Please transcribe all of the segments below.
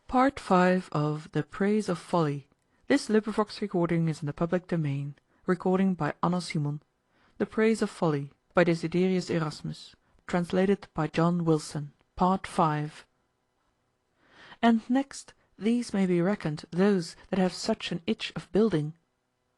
Part 5 of The Praise of Folly. This recording is in the public domain. Recording by Anna Simon. The Praise of Folly by Desiderius Erasmus. Translated by John Wilson. Part 5. And next, these may be reckoned those that have such an itch of building.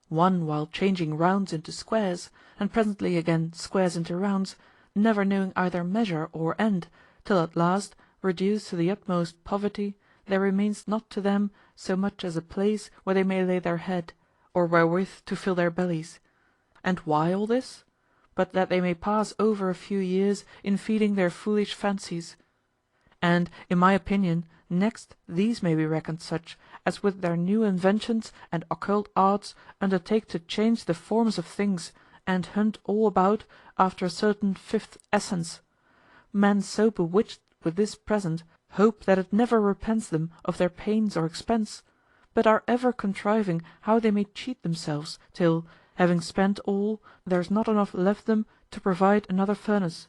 One while changing rounds into squares, and presently again squares into rounds, never knowing either measure or end, till at last, reduced to the utmost poverty, there remains not to them so much as a place where they may lay their head, or wherewith to fill their bellies. And why all this? But that they may pass over a few years in feeding their foolish fancies. And, in my opinion, next these may be reckoned such as with their new inventions and occult arts undertake to change the forms of things, and hunt all about after a certain fifth essence. Men so bewitched with this present hope that it never repents them of their pains or expense, but are ever contriving how they may cheat themselves, till, having spent all, there is not enough left them to provide another furnace.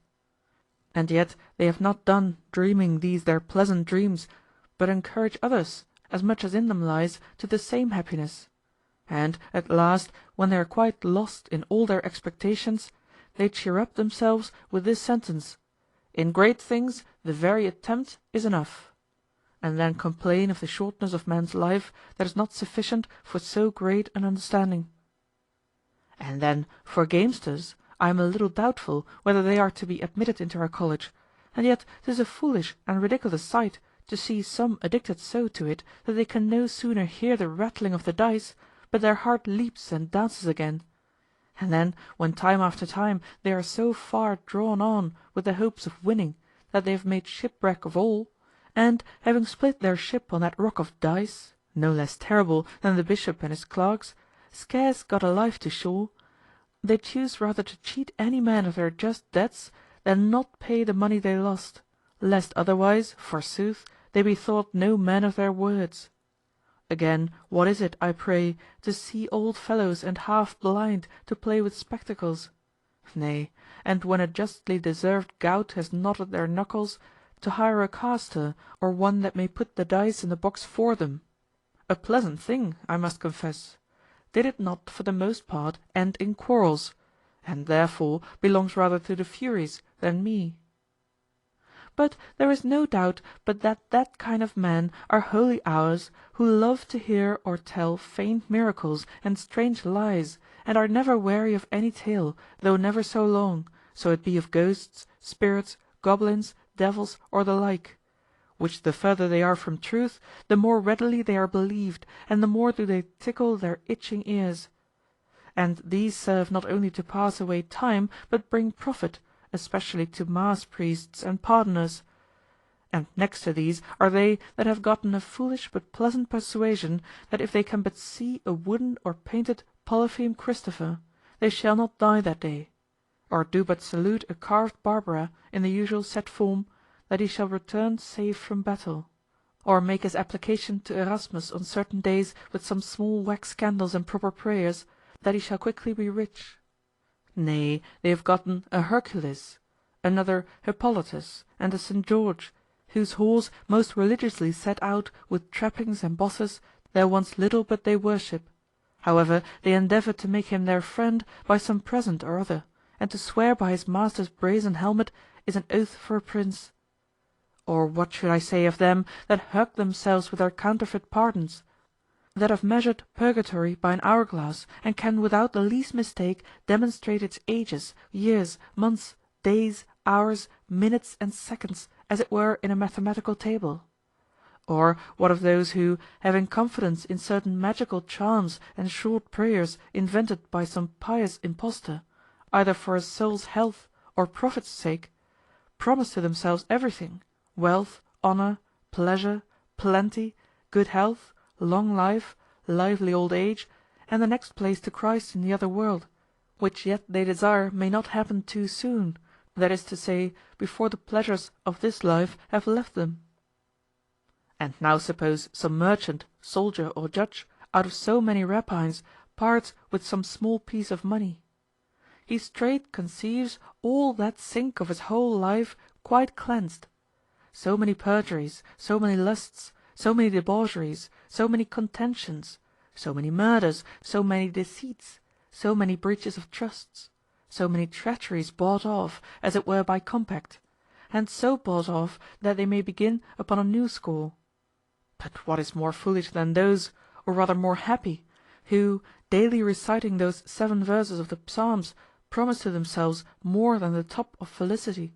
And yet they have not done dreaming these their pleasant dreams, but encourage others, as much as in them lies, to the same happiness. And at last, when they are quite lost in all their expectations, they cheer up themselves with this sentence: "In great things the very attempt is enough," and then complain of the shortness of man's life that is not sufficient for so great an understanding. And then for gamesters, I am a little doubtful whether they are to be admitted into our college, and yet 'tis a foolish and ridiculous sight to see some addicted so to it that they can no sooner hear the rattling of the dice, but their heart leaps and dances again. And then, when time after time they are so far drawn on with the hopes of winning that they have made shipwreck of all, and, having split their ship on that rock of dice, no less terrible than the bishop and his clerks, scarce got alive to shore, they choose rather to cheat any man of their just debts than not pay the money they lost, lest otherwise, forsooth, they be thought no men of their words. Again, what is it, I pray, to see old fellows and half blind to play with spectacles? Nay, and when a justly deserved gout has knotted their knuckles, to hire a caster or one that may put the dice in the box for them. A pleasant thing, I must confess, did it not for the most part end in quarrels, and therefore belongs rather to the Furies than me. But there is no doubt but that kind of men are holy hours who love to hear or tell feigned miracles and strange lies, and are never weary of any tale, though never so long, so it be of ghosts, spirits, goblins, devils, or the like; which the further they are from truth, the more readily they are believed, and the more do they tickle their itching ears. And these serve not only to pass away time, but bring profit, especially to mass priests and pardoners. And next to these are they that have gotten a foolish but pleasant persuasion that if they can but see a wooden or painted Polypheme Christopher, they shall not die that day, or do but salute a carved Barbara in the usual set form, that he shall return safe from battle, or make his application to Erasmus on certain days with some small wax candles and proper prayers, that he shall quickly be rich. Nay, they have gotten a Hercules, another Hippolytus, and a St. George, whose horse most religiously set out with trappings and bosses there wants little but they worship. However, they endeavour to make him their friend by some present or other, and to swear by his master's brazen helmet is an oath for a prince. Or what should I say of them that hug themselves with their counterfeit pardons, that have measured purgatory by an hourglass, and can without the least mistake demonstrate its ages, years, months, days, hours, minutes, and seconds, as it were in a mathematical table? Or what of those who, having confidence in certain magical charms and short prayers invented by some pious impostor, either for his soul's health or profit's sake, promise to themselves everything, wealth, honor, pleasure, plenty, good health, long life, lively old age, and the next place to Christ in the other world, which yet they desire may not happen too soon, that is to say, before the pleasures of this life have left them? And now suppose some merchant, soldier, or judge, out of so many rapines, parts with some small piece of money. He straight conceives all that sink of his whole life quite cleansed. So many perjuries, so many lusts, so many debaucheries, so many contentions, so many murders, so many deceits, so many breaches of trusts, so many treacheries bought off, as it were by compact, and so bought off that they may begin upon a new score. But what is more foolish than those, or rather more happy, who, daily reciting those 7 verses of the Psalms, promise to themselves more than the top of felicity?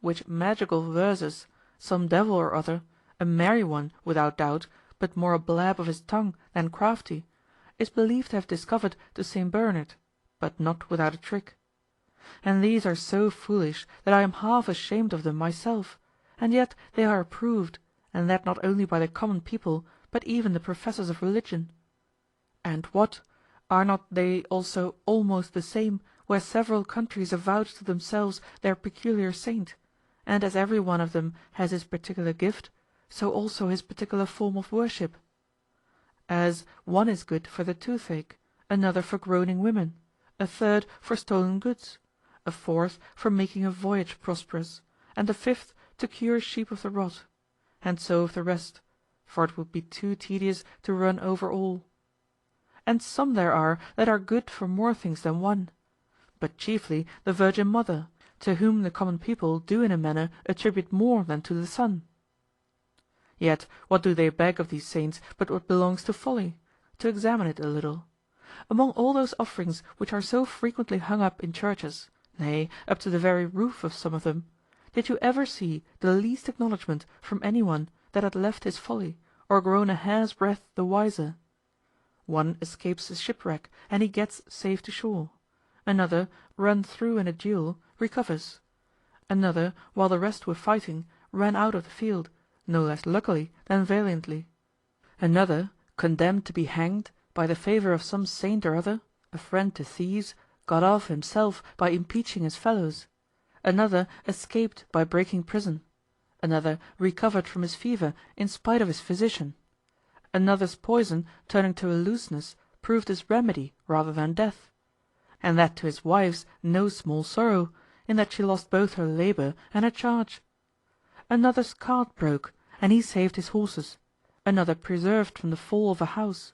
Which magical verses, some devil or other, a merry one without doubt, but more a blab of his tongue than crafty, is believed to have discovered to Saint Bernard, but not without a trick. And these are so foolish that I am half ashamed of them myself, and yet they are approved, and that not only by the common people, but even the professors of religion. And what? Are not they also almost the same, where several countries avouch to themselves their peculiar saint, and as every one of them has his particular gift, so also his particular form of worship? As one is good for the toothache, another for groaning women, a third for stolen goods, a fourth for making a voyage prosperous, and a fifth to cure sheep of the rot, and so of the rest, for it would be too tedious to run over all. And some there are that are good for more things than one, but chiefly the Virgin Mother, to whom the common people do in a manner attribute more than to the sun. Yet what do they beg of these saints but what belongs to folly? To examine it a little. Among all those offerings which are so frequently hung up in churches, nay, up to the very roof of some of them, did you ever see the least acknowledgment from any one that had left his folly, or grown a hair's breadth the wiser? One escapes a shipwreck, and he gets safe to shore; another, run through in a duel, recovers; another, while the rest were fighting, ran out of the field, no less luckily than valiantly; another, condemned to be hanged, by the favor of some saint or other, a friend to thieves, got off himself by impeaching his fellows; another escaped by breaking prison; another recovered from his fever in spite of his physician; another's poison, turning to a looseness, proved his remedy rather than death; and that to his wife's no small sorrow, in that she lost both her labor and her charge. Another's cart broke, and he saved his horses; another preserved from the fall of a house.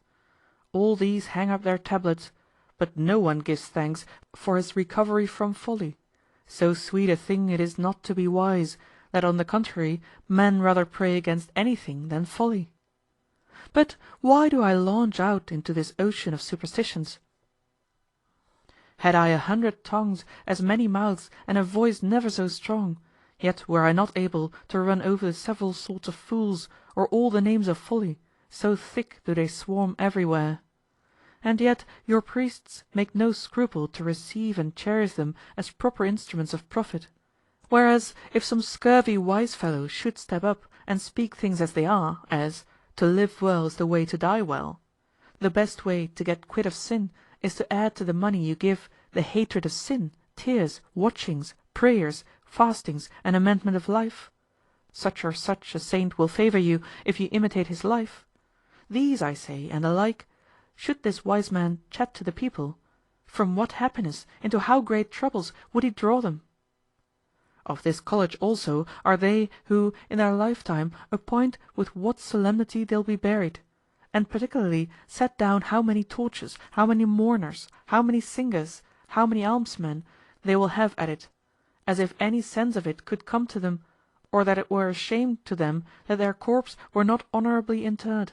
All these hang up their tablets, but no one gives thanks for his recovery from folly. So sweet a thing it is not to be wise, that on the contrary men rather pray against anything than folly. But why do I launch out into this ocean of superstitions? Had I 100 tongues, as many mouths, and a voice never so strong, yet were I not able to run over the several sorts of fools, or all the names of folly, so thick do they swarm everywhere. And yet your priests make no scruple to receive and cherish them as proper instruments of profit; whereas if some scurvy wise fellow should step up and speak things as they are, as to live well is the way to die well, the best way to get quit of sin is to add to the money you give the hatred of sin, tears, watchings, prayers, fastings, and amendment of life, such or such a saint will favor you if you imitate his life. These, I say, and the like, should this wise man chat to the people, from what happiness into how great troubles would he draw them? Of this college also are they who in their lifetime appoint with what solemnity they'll be buried, and particularly set down how many torches, how many mourners, how many singers, how many almsmen they will have at it, as if any sense of it could come to them, or that it were a shame to them that their corpse were not honourably interred.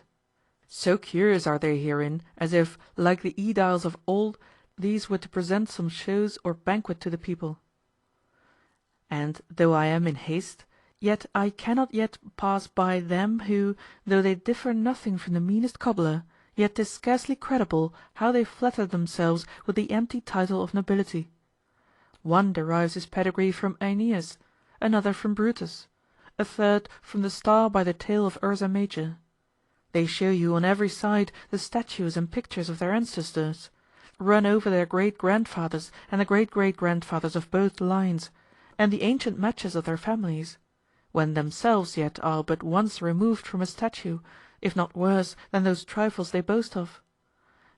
So curious are they herein, as if, like the aediles of old, these were to present some shows or banquet to the people. And though I am in haste, yet I cannot yet pass by them who, though they differ nothing from the meanest cobbler, yet 'tis scarcely credible how they flatter themselves with the empty title of nobility. One derives his pedigree from Aeneas, another from Brutus, a third from the star by the tail of Ursa Major. They show you on every side the statues and pictures of their ancestors, run over their great-grandfathers and the great-great-grandfathers of both lines, and the ancient matches of their families, when themselves yet are but once removed from a statue, if not worse than those trifles they boast of.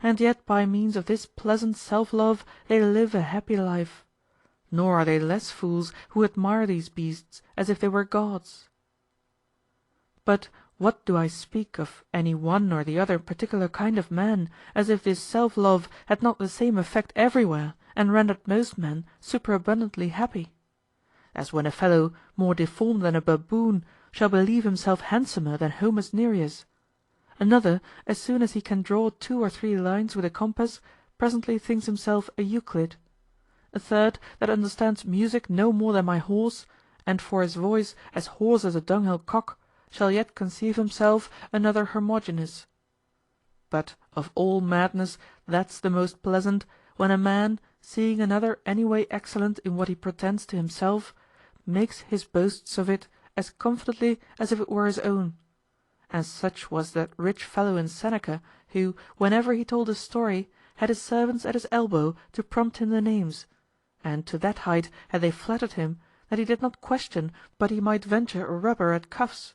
And yet by means of this pleasant self-love they live a happy life; nor are they less fools who admire these beasts as if they were gods. But What do I speak of any one or the other particular kind of man, as if this self-love had not the same effect everywhere, and rendered most men superabundantly happy? As when a fellow, more deformed than a baboon, shall believe himself handsomer than Homer's Nereus; another, as soon as he can draw 2 or 3 lines with a compass, presently thinks himself a Euclid; a third, that understands music no more than my horse, and for his voice as hoarse as a dunghill cock, shall yet conceive himself another Hermogenes. But of all madness that's the most pleasant, when a man, seeing another any way excellent in what he pretends to himself, makes his boasts of it as confidently as if it were his own. And such was that rich fellow in Seneca, who, whenever he told a story, had his servants at his elbow to prompt him the names, and to that height had they flattered him, that he did not question but he might venture a rubber at cuffs,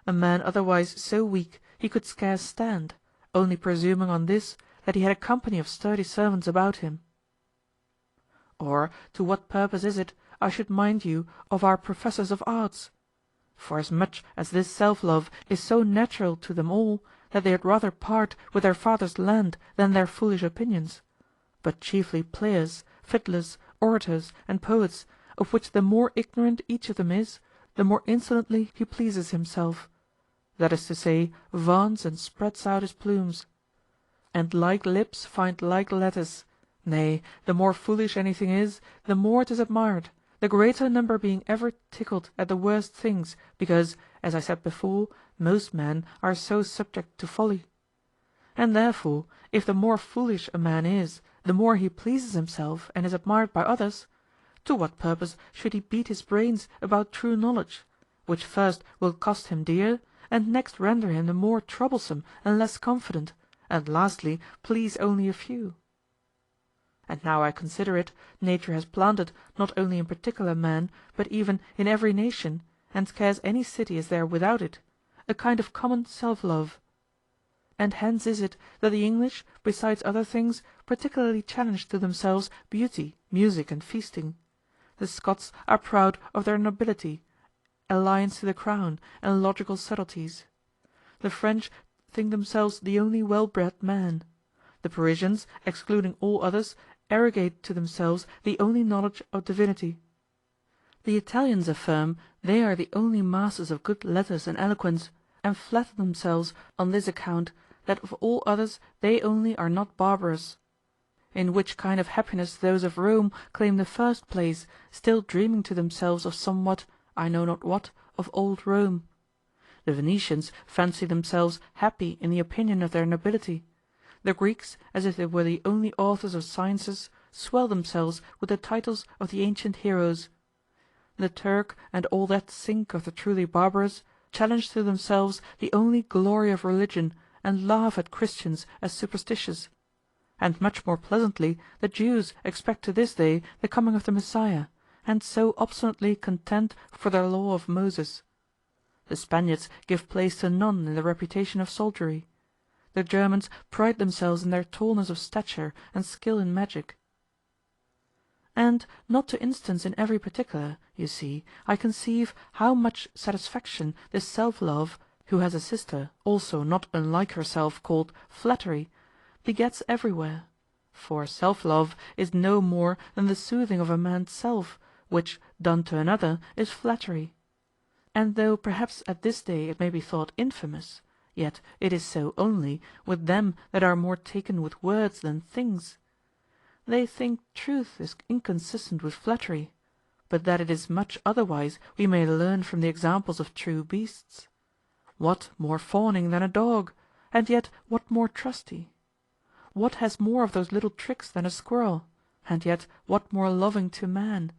a man otherwise so weak he could scarce stand, only presuming on this, that he had a company of sturdy servants about him. Or to what purpose is it I should mind you of our professors of arts? Forasmuch as this self-love is so natural to them all, that they had rather part with their father's land than their foolish opinions; but chiefly players, fiddlers, orators, and poets, of which the more ignorant each of them is, the more insolently he pleases himself; that is to say, vaunts and spreads out his plumes. And like lips find like letters; nay, the more foolish anything is, the more 'tis admired, the greater number being ever tickled at the worst things, because, as I said before, most men are so subject to folly. And therefore, if the more foolish a man is, the more he pleases himself and is admired by others, to what purpose should he beat his brains about true knowledge, which first will cost him dear, and next render him the more troublesome and less confident, and lastly please only a few? And now I consider it, nature has planted, not only in particular men, but even in every nation, and scarce any city is there without it, a kind of common self-love. And hence is it that the English, besides other things, particularly challenge to themselves beauty, music, and feasting. The Scots are proud of their nobility, alliance to the crown, and logical subtleties. The French think themselves the only well-bred men. The Parisians, excluding all others, arrogate to themselves the only knowledge of divinity. The Italians affirm they are the only masters of good letters and eloquence, and flatter themselves on this account, that of all others they only are not barbarous. In which kind of happiness those of Rome claim the first place, still dreaming to themselves of somewhat, I know not what, of old Rome. The Venetians fancy themselves happy in the opinion of their nobility. The Greeks, as if they were the only authors of sciences, swell themselves with the titles of the ancient heroes. The Turk and all that sink of the truly barbarous challenge to themselves the only glory of religion, and laugh at Christians as superstitious. And much more pleasantly the Jews expect to this day the coming of the Messiah, and so obstinately contend for their law of Moses. The Spaniards give place to none in the reputation of soldiery. The Germans pride themselves in their tallness of stature and skill in magic. And, not to instance in every particular, you see, I conceive how much satisfaction this self-love, who has a sister also not unlike herself called flattery, begets everywhere. For self-love is no more than the soothing of a man's self, which, done to another, is flattery. And though perhaps at this day it may be thought infamous, yet it is so only with them that are more taken with words than things. They think truth is inconsistent with flattery, but that it is much otherwise we may learn from the examples of true beasts. What more fawning than a dog, and yet what more trusty? What has more of those little tricks than a squirrel, and yet what more loving to man?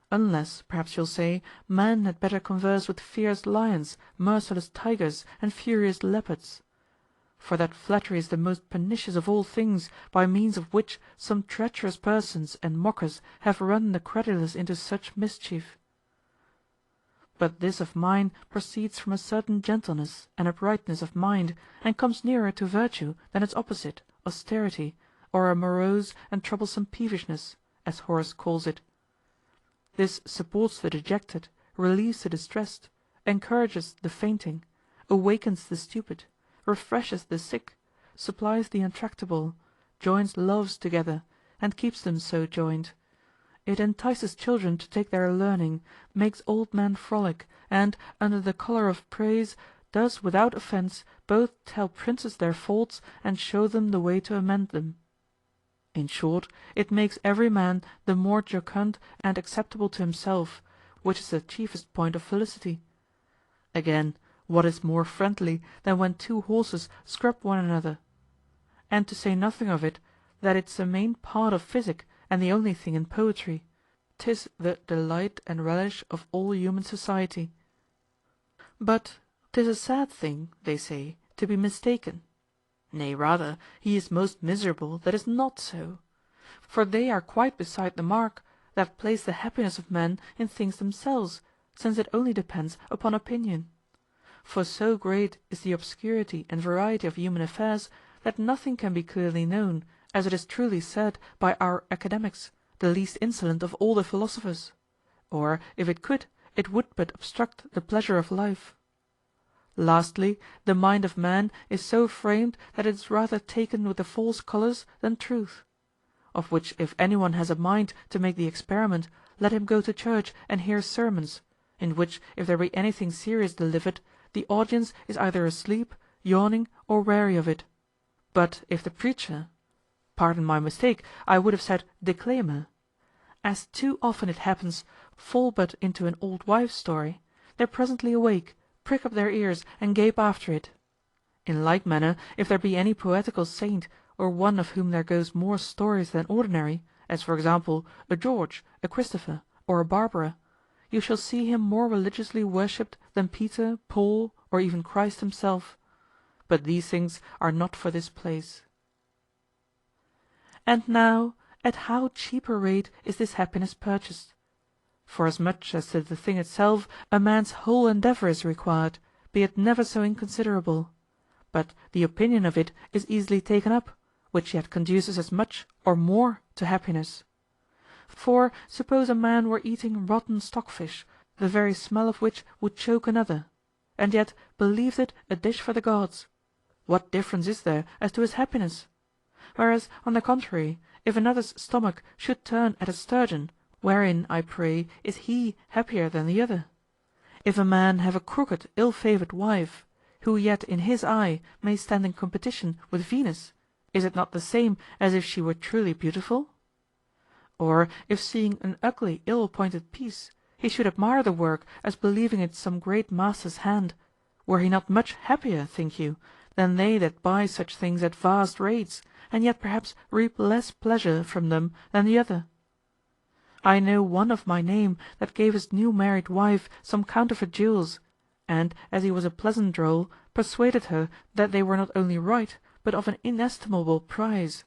Unless, perhaps you'll say, man had better converse with fierce lions, merciless tigers, and furious leopards. For that flattery is the most pernicious of all things, by means of which some treacherous persons and mockers have run the credulous into such mischief. But this of mine proceeds from a certain gentleness and uprightness of mind, and comes nearer to virtue than its opposite, austerity, or a morose and troublesome peevishness, as Horace calls it. This supports the dejected, relieves the distressed, encourages the fainting, awakens the stupid, refreshes the sick, supplies the untractable, joins loves together, and keeps them so joined. It entices children to take their learning, makes old men frolic, and, under the color of praise, does without offence both tell princes their faults and show them the way to amend them. In short, it makes every man the more jocund and acceptable to himself, which is the chiefest point of felicity. Again, what is more friendly than when two horses scrub one another? And to say nothing of it, that it's a main part of physic and the only thing in poetry, 'tis the delight and relish of all human society. But 'tis a sad thing, they say, to be mistaken. Nay, rather, he is most miserable that is not so. For they are quite beside the mark, that place the happiness of men in things themselves, since it only depends upon opinion. For so great is the obscurity and variety of human affairs, that nothing can be clearly known, as it is truly said by our academics, the least insolent of all the philosophers; or if it could, it would but obstruct the pleasure of life. Lastly, the mind of man is so framed that it is rather taken with the false colors than truth; of which if anyone has a mind to make the experiment, let him go to church and hear sermons, in which if there be anything serious delivered, the audience is either asleep, yawning, or weary of it. But if the preacher, pardon my mistake, I would have said declaimer, as too often it happens, fall but into an old wife's story, they presently awake, prick up their ears, and gape after it. In like manner, if there be any poetical saint, or one of whom there goes more stories than ordinary, as for example a George, a Christopher, or a Barbara, you shall see him more religiously worshipped than Peter, Paul, or even Christ himself. But these things are not for this place. And now, at how cheap a rate is this happiness purchased? Forasmuch as to the thing itself a man's whole endeavor is required, be it never so inconsiderable; but the opinion of it is easily taken up, which yet conduces as much or more to happiness. For suppose a man were eating rotten stockfish, the very smell of which would choke another, and yet believed it a dish for the gods, what difference is there as to his happiness? Whereas, on the contrary, if another's stomach should turn at a sturgeon, wherein, I pray, is he happier than the other? If a man have a crooked, ill-favored wife, who yet in his eye may stand in competition with Venus, is it not the same as if she were truly beautiful? Or if seeing an ugly, ill-appointed piece, he should admire the work as believing it some great master's hand, were he not much happier, think you, than they that buy such things at vast rates, and yet perhaps reap less pleasure from them than the other? I know one of my name that gave his new married wife some counterfeit jewels, and, as he was a pleasant droll, persuaded her that they were not only right, but of an inestimable price.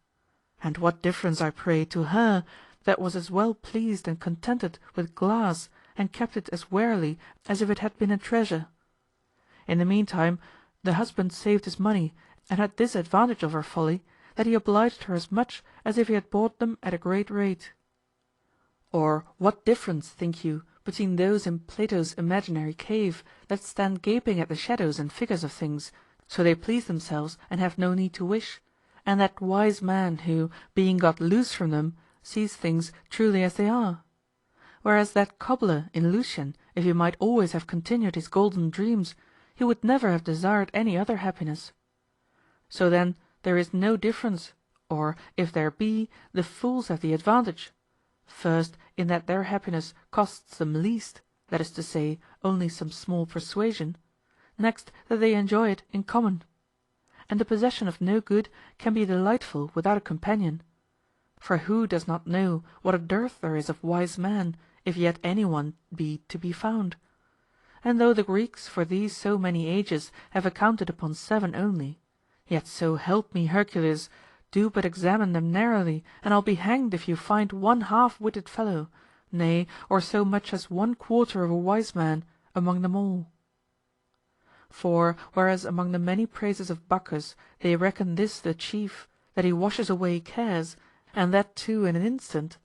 And what difference, I pray, to her, that was as well pleased and contented with glass, and kept it as warily as if it had been a treasure? In the meantime, the husband saved his money, and had this advantage of her folly, that he obliged her as much as if he had bought them at a great rate. Or what difference, think you, between those in Plato's imaginary cave, that stand gaping at the shadows and figures of things, so they please themselves and have no need to wish, and that wise man who, being got loose from them, sees things truly as they are? Whereas that cobbler in Lucian, if he might always have continued his golden dreams, he would never have desired any other happiness. So then there is no difference, or if there be, the fools have the advantage. First, in that their happiness costs them least, that is to say, only some small persuasion; next, that they enjoy it in common. And the possession of no good can be delightful without a companion. For who does not know what a dearth there is of wise men, if yet any one be to be found? And though the Greeks for these so many ages have accounted upon 7 only, yet so help me Hercules, do but examine them narrowly, and I'll be hanged if you find one half-witted fellow, nay, or so much as 1/4 of a wise man, among them all. For whereas among the many praises of Bacchus they reckon this the chief, that he washes away cares, and that too in an instant,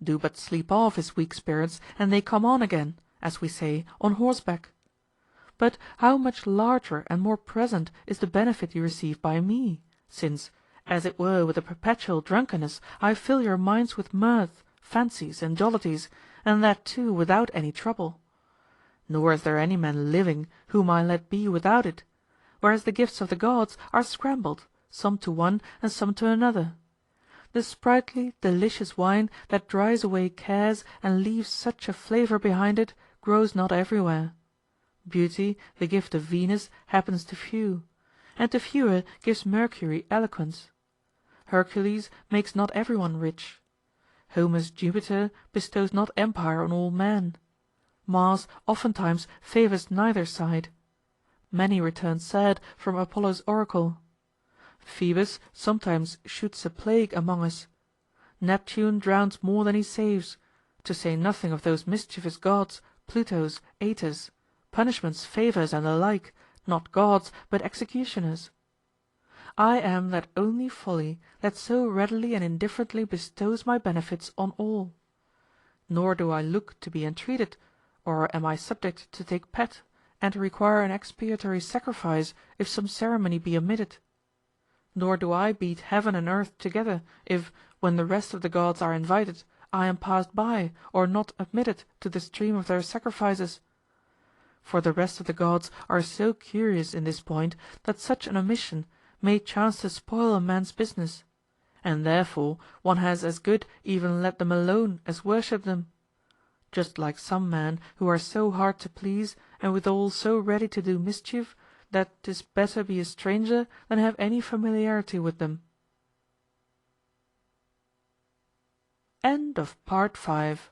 do but sleep off his weak spirits, and they come on again, as we say, on horseback. But how much larger and more present is the benefit you receive by me, since, as it were with a perpetual drunkenness, I fill your minds with mirth, fancies, and jollities, and that too without any trouble. Nor is there any man living whom I let be without it, whereas the gifts of the gods are scrambled, some to one and some to another. The sprightly, delicious wine that dries away cares and leaves such a flavor behind it grows not everywhere. Beauty, the gift of Venus, happens to few, and to fewer gives Mercury eloquence. Hercules makes not everyone rich. Homer's Jupiter bestows not empire on all men. Mars oftentimes favors neither side. Many return sad from Apollo's oracle. Phoebus sometimes shoots a plague among us. Neptune drowns more than he saves, to say nothing of those mischievous gods, Plutos, Aetors, punishments, favors, and the like, not gods but executioners. I am that only Folly that so readily and indifferently bestows my benefits on all. Nor do I look to be entreated, or am I subject to take pet, and require an expiatory sacrifice if some ceremony be omitted. Nor do I beat heaven and earth together, if, when the rest of the gods are invited, I am passed by or not admitted to the stream of their sacrifices. For the rest of the gods are so curious in this point that such an omission may chance to spoil a man's business, and therefore one has as good even let them alone as worship them. Just like some men who are so hard to please and withal so ready to do mischief that 'tis better be a stranger than have any familiarity with them. End of Part 5.